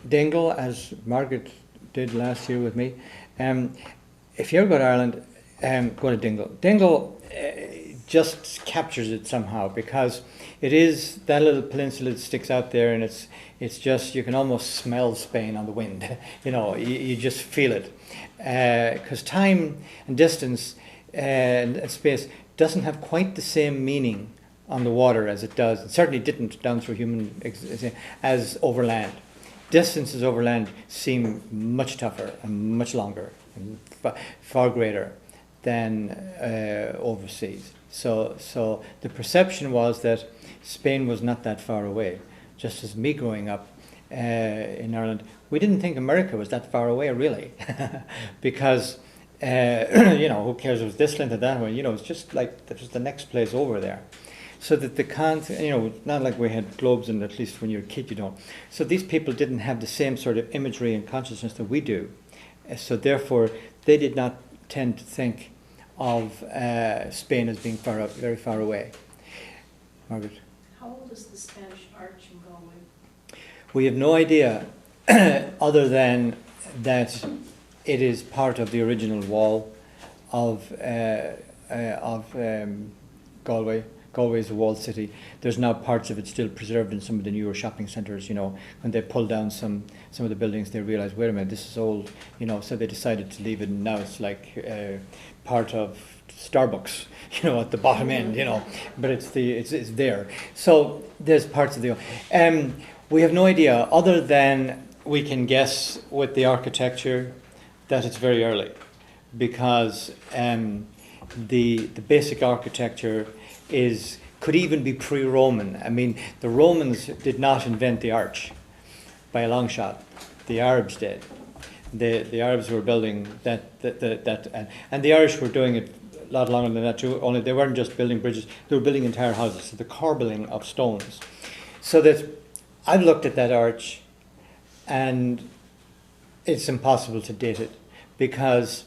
Dingle, as Margaret did last year with me. If you ever go to Ireland, go to Dingle. Dingle just captures it somehow, because it is that little peninsula that sticks out there, and it's just, you can almost smell Spain on the wind. You just feel it, because time and distance and space doesn't have quite the same meaning on the water as it does. It certainly didn't down through as overland. Distances overland seem much tougher and much longer and far greater than overseas. So the perception was that Spain was not that far away. Just as me growing up in Ireland, we didn't think America was that far away, really, because who cares? It was this length or that one. It's just like that was the next place over there. So that not like we had globes, and at least when you're a kid you don't. So these people didn't have the same sort of imagery and consciousness that we do. So therefore, they did not tend to think of Spain as being very far away. Margaret? How old is the Spanish arch in Galway? We have no idea, other than that it is part of the original wall of Galway. Galway is a walled city. There's now parts of it still preserved in some of the newer shopping centres. When they pulled down some of the buildings, they realised, wait a minute, this is old. So they decided to leave it, and now it's like part of Starbucks. At the bottom end. But it's there. So there's parts of the. We have no idea, other than we can guess with the architecture that it's very early, because the basic architecture could even be pre-Roman. I mean, the Romans did not invent the arch by a long shot. The Arabs did. The Arabs were building that and the Irish were doing it a lot longer than that too. Only they weren't just building bridges; they were building entire houses. So the corbelling of stones. So that I've looked at that arch, and it's impossible to date it, because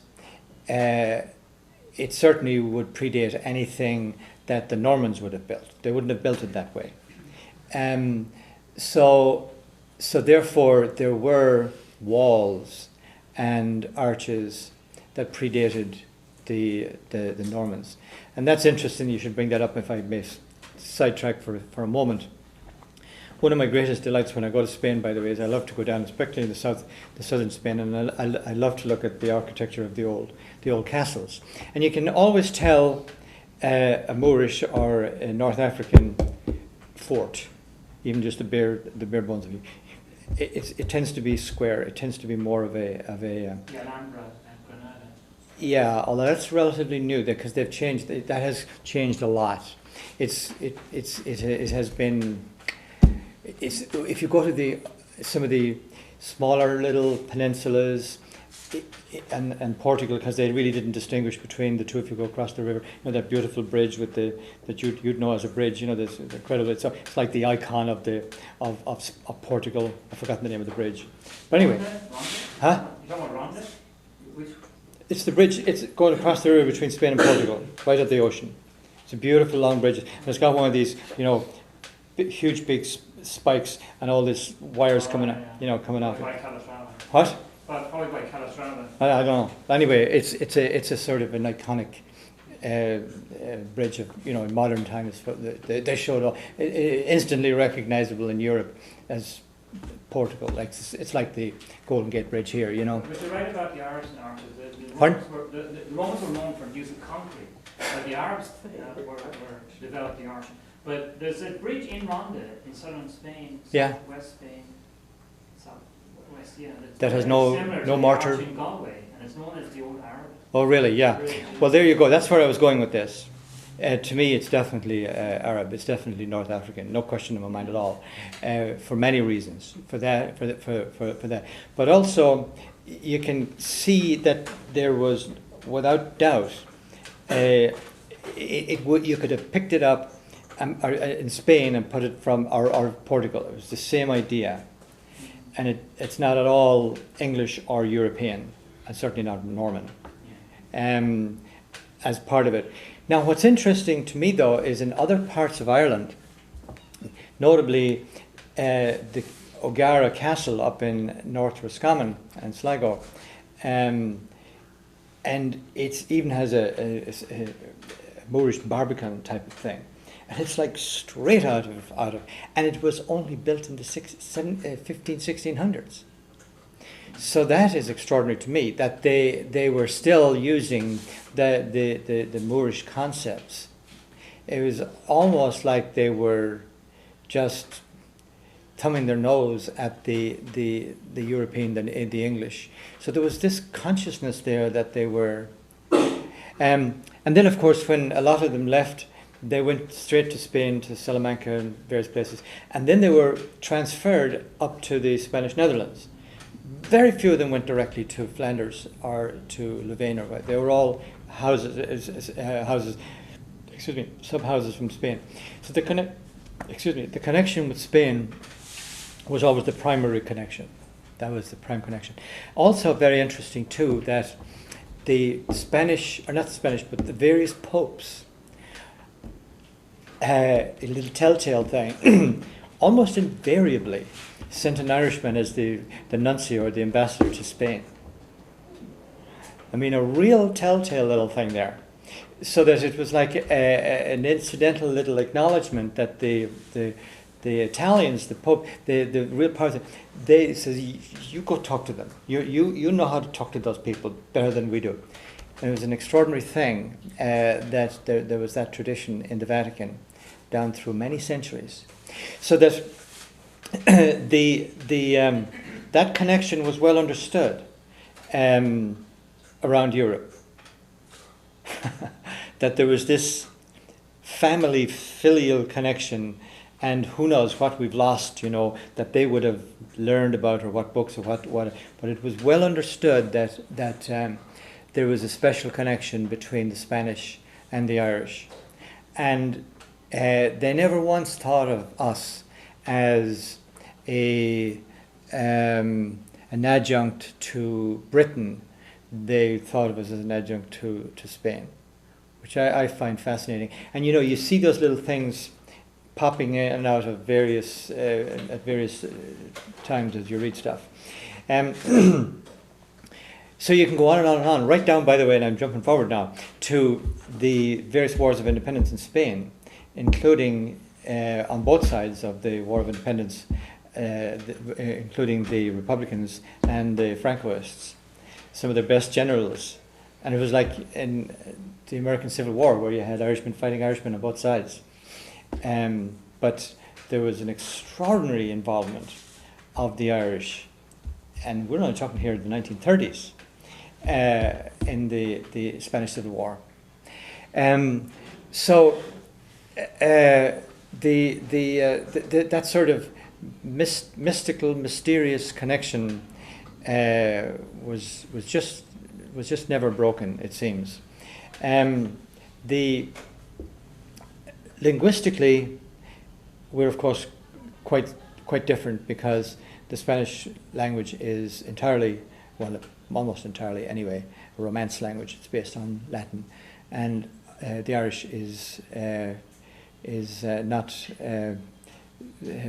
it certainly would predate anything that the Normans would have built. They wouldn't have built it that way. So therefore, there were walls and arches that predated the Normans. And that's interesting. You should bring that up, if I may sidetrack for a moment. One of my greatest delights when I go to Spain, by the way, is I love to go down, especially in the southern Spain, and I love to look at the architecture of the old castles. And you can always tell a Moorish or a North African fort, even just the bare bones of it. It tends to be square. It tends to be more of a. The Alhambra and Granada. Yeah, although that's relatively new, because they've changed. That has changed a lot. It has been. If you go to some of the smaller little peninsulas and Portugal, because they really didn't distinguish between the two. If you go across the river, that beautiful bridge that you'd know as a bridge. This incredible. It's like the icon of Portugal. I've forgotten the name of the bridge. But anyway, huh? You don't want Ronda? Which? It's the bridge. It's going across the river between Spain and Portugal, right at the ocean. It's a beautiful long bridge, and it's got one of these, huge big spikes and all these wires coming off By it. Calatrava. What? Probably by Calatrava. I don't know. Anyway, it's a sort of an iconic bridge of in modern times. They showed up instantly recognizable in Europe as Portugal. Like it's like the Golden Gate Bridge here. But you're right about the Arabs and arches. The Romans were known for using concrete, but the Arabs were developed the arch. But there's a bridge in Ronda in southern Spain, southwest Spain, southwest, that has no no mortar. In Galway, and it's known as the Old Arab. Oh, really? Yeah. Well, there you go. That's where I was going with this. To me, it's definitely Arab. It's definitely North African. No question in my mind at all. For many reasons. For that. But also, you can see that there was, without doubt, you could have picked it up in Spain and put it from or Portugal. It was the same idea, and it's not at all English or European, and certainly not Norman, as part of it. Now, what's interesting to me, though, is in other parts of Ireland, notably O'Gara Castle up in North Roscommon and Sligo. And it even has a Moorish Barbican type of thing. And it's like straight out of, and it was only built in the 1600s. So that is extraordinary to me, that they were still using the Moorish concepts. It was almost like they were just thumbing their nose at the European, the English. So there was this consciousness there that they were... and then, of course, when a lot of them left, they went straight to Spain, to Salamanca and various places. And then they were transferred up to the Spanish Netherlands. Very few of them went directly to Flanders or to Louvain or what. They were all sub-houses from Spain. So the connection with Spain was always the primary connection. That was the prime connection. Also very interesting too that the Spanish, or not the Spanish, but the various popes, a little telltale thing, almost invariably sent an Irishman as the nuncio or the ambassador to Spain. I mean, a real telltale little thing there. So that it was like an incidental little acknowledgement that the Italians, the Pope, the real power, they says, you go talk to them. You know how to talk to those people better than we do. And it was an extraordinary thing that there was that tradition in the Vatican down through many centuries. So that that connection was well understood around Europe. That there was this family filial connection, and who knows what we've lost, that they would have learned about, or what books, or what. But it was well understood that there was a special connection between the Spanish and the Irish, and they never once thought of us as an adjunct to Britain. They thought of us as an adjunct to Spain, which I find fascinating. And you see those little things popping in and out of various at various times as you read stuff. So you can go on and on and on, right down, by the way, and I'm jumping forward now, to the various wars of independence in Spain, including on both sides of the War of Independence, including the Republicans and the Francoists, some of their best generals. And it was like in the American Civil War, where you had Irishmen fighting Irishmen on both sides. But there was an extraordinary involvement of the Irish, and we're only talking here in the 1930s, in the Spanish Civil War. So that sort of mystical, mysterious connection was just never broken, it seems. Linguistically, we're of course quite different, because the Spanish language is entirely, well, almost entirely anyway, a Romance language. It's based on Latin, and the Irish is not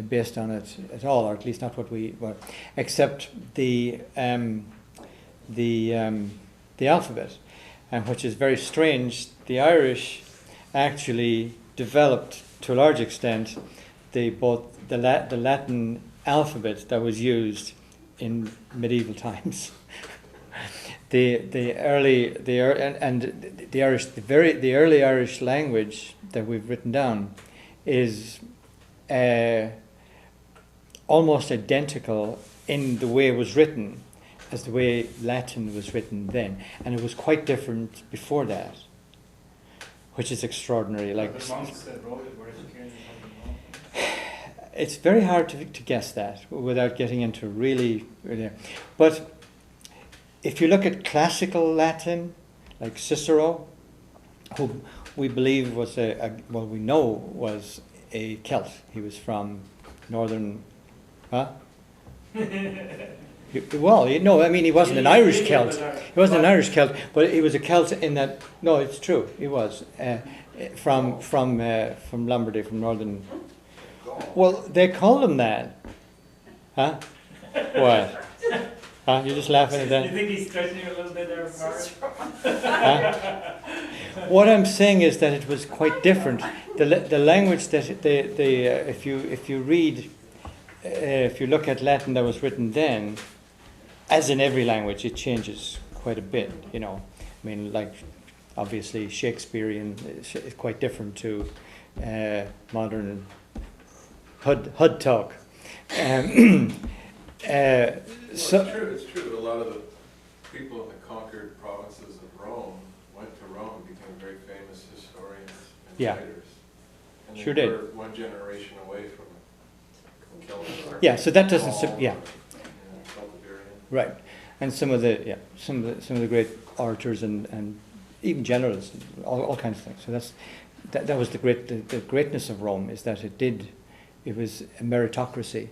based on it at all, or at least not what we were, except the alphabet, and which is very strange. The Irish actually developed, to a large extent, both the Latin alphabet that was used in medieval times. the early Irish language that we've written down is almost identical in the way it was written as the way Latin was written then, and it was quite different before that, which is extraordinary. Like the monks that wrote it were educated from the monks. It's very hard to guess that without getting into really. But if you look at classical Latin, like Cicero, who we believe was we know was a Celt. He was from northern, Well, I mean, he wasn't an Irish Celt. He wasn't an Irish Celt, but he was a Celt in that. No, it's true. He was from Lombardy, from northern. Well, they called him that Huh? What? Huh? You're just laughing at Do you that? think he's stretching you a little bit there, Mark? Huh? What I'm saying is that it was quite different. The language that if you read, if you look at Latin that was written then, as in every language, it changes quite a bit. You know, I mean, like obviously Shakespearean is quite different to modern HUD talk. Well, So it's true. A lot of the people in the conquered provinces of Rome went to Rome and became very famous historians and Yeah. writers. And Sure they did. were one generation away from killing. yeah, so that doesn't yeah. Celtiberian. Right, and some of the great orators and even generals, all kinds of things. So that was the greatness of Rome, is that it was a meritocracy.